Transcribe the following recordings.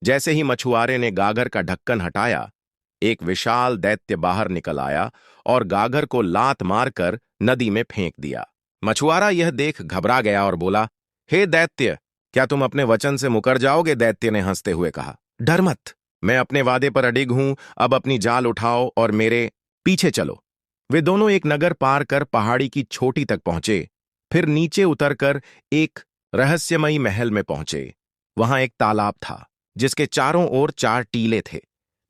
जैसे ही मछुआरे ने गागर का ढक्कन हटाया, एक विशाल दैत्य बाहर निकल आया और गागर को लात मारकर नदी में फेंक दिया। मछुआरा यह देख घबरा गया और बोला, हे दैत्य, क्या तुम अपने वचन से मुकर जाओगे? दैत्य ने हंसते हुए कहा, डर मत, मैं अपने वादे पर अडिग हूं। अब अपनी जाल उठाओ और मेरे पीछे चलो। वे दोनों एक नगर पार कर पहाड़ी की चोटी तक पहुंचे, फिर नीचे उतरकर एक रहस्यमयी महल में पहुंचे। वहां एक तालाब था जिसके चारों ओर 4 टीले थे।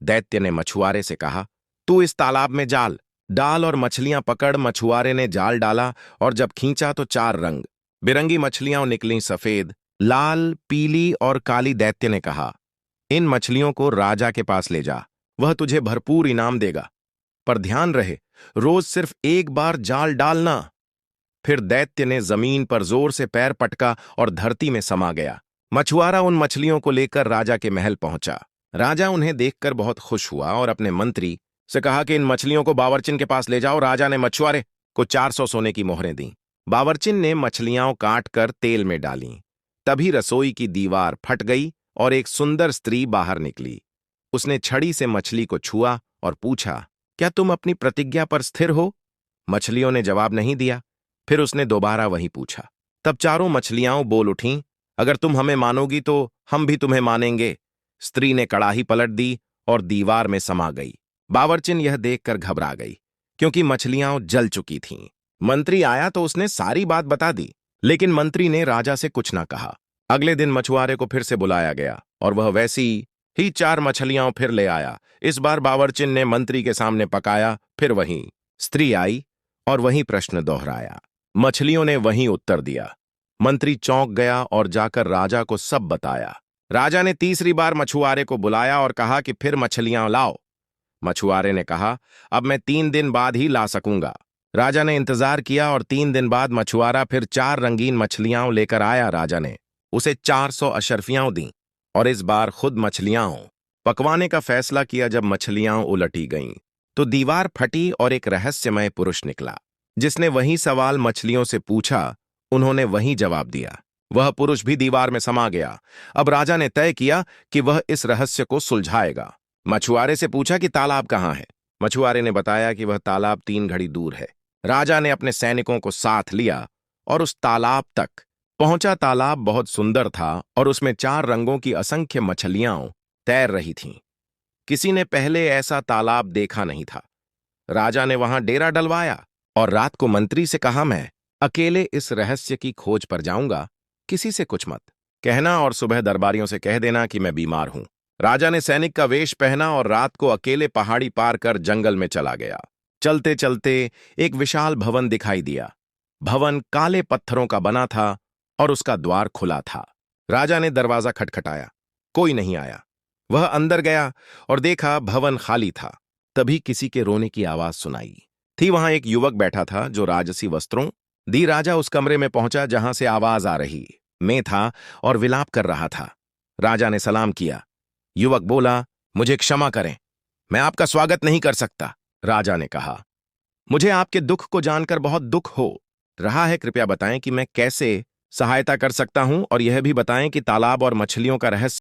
दैत्य ने मछुआरे से कहा, तू इस तालाब में जाल डाल और मछलियां पकड़। मछुआरे ने जाल डाला और जब खींचा तो 4 रंग बिरंगी मछलियां निकलीं, सफेद, लाल, पीली और काली। दैत्य ने कहा, इन मछलियों को राजा के पास ले जा, वह तुझे भरपूर इनाम देगा, पर ध्यान रहे रोज सिर्फ एक बार जाल डालना। फिर दैत्य ने जमीन पर जोर से पैर पटका और धरती में समा गया। मछुआरा उन मछलियों को लेकर राजा के महल पहुंचा। राजा उन्हें देखकर बहुत खुश हुआ और अपने मंत्री से कहा कि इन मछलियों को बावर्चिन के पास ले जाओ। राजा ने मछुआरे को 400 सोने की मोहरें दी। बावर्चिन ने मछलियां काट कर तेल में डालीं। तभी रसोई की दीवार फट गई और एक सुंदर स्त्री बाहर निकली। उसने छड़ी से मछली को छुआ और पूछा, क्या तुम अपनी प्रतिज्ञा पर स्थिर हो? मछलियों ने जवाब नहीं दिया। फिर उसने दोबारा वही पूछा। तब चारों मछलियां बोल उठीं, अगर तुम हमें मानोगी तो हम भी तुम्हें मानेंगे। स्त्री ने कड़ाही पलट दी और दीवार में समा गई। बावर्चिन यह देखकर घबरा गई, क्योंकि मछलियां जल चुकी थीं। मंत्री आया तो उसने सारी बात बता दी, लेकिन मंत्री ने राजा से कुछ ना कहा। अगले दिन मछुआरे को फिर से बुलाया गया और वह वैसी ही 4 मछलियां फिर ले आया। इस बार बावर्चिन ने मंत्री के सामने पकाया। फिर वही स्त्री आई और वही प्रश्न दोहराया। मछलियों ने वही उत्तर दिया। मंत्री चौंक गया और जाकर राजा को सब बताया। राजा ने तीसरी बार मछुआरे को बुलाया और कहा कि फिर मछलियां लाओ। मछुआरे ने कहा, अब मैं 3 दिन बाद ही ला सकूंगा। राजा ने इंतजार किया और 3 दिन बाद मछुआरा फिर 4 रंगीन मछलियां लेकर आया। राजा ने उसे 400 अशर्फियां दी और इस बार खुद मछलियां पकवाने का फैसला किया। जब मछलियां उलटी गईं तो दीवार फटी और एक रहस्यमय पुरुष निकला, जिसने वही सवाल मछलियों से पूछा। उन्होंने वही जवाब दिया। वह पुरुष भी दीवार में समा गया। अब राजा ने तय किया कि वह इस रहस्य को सुलझाएगा। मछुआरे से पूछा कि तालाब कहाँ है। मछुआरे ने बताया कि वह तालाब 3 घड़ी दूर है। राजा ने अपने सैनिकों को साथ लिया और उस तालाब तक पहुंचा। तालाब बहुत सुंदर था और उसमें 4 रंगों की असंख्य मछलियां तैर रही थीं। किसी ने पहले ऐसा तालाब देखा नहीं था। राजा ने वहां डेरा डलवाया और रात को मंत्री से कहा, मैं अकेले इस रहस्य की खोज पर जाऊंगा, किसी से कुछ मत कहना और सुबह दरबारियों से कह देना कि मैं बीमार हूं। राजा ने सैनिक का वेश पहना और रात को अकेले पहाड़ी पार कर जंगल में चला गया। चलते चलते एक विशाल भवन दिखाई दिया। भवन काले पत्थरों का बना था और उसका द्वार खुला था। राजा ने दरवाजा खटखटाया, कोई नहीं आया। वह अंदर गया और देखा भवन खाली था। तभी किसी के रोने की आवाज सुनाई थी। वहां एक युवक बैठा था जो राजसी वस्त्रों दी। राजा उस कमरे में पहुंचा जहां से आवाज आ रही में था और विलाप कर रहा था। राजा ने सलाम किया। युवक बोला, मुझे क्षमा करें, मैं आपका स्वागत नहीं कर सकता। राजा ने कहा, मुझे आपके दुख को जानकर बहुत दुख हो रहा है। कृपया बताएं कि मैं कैसे सहायता कर सकता हूं और यह भी बताएं कि तालाब और मछलियों का रहस्य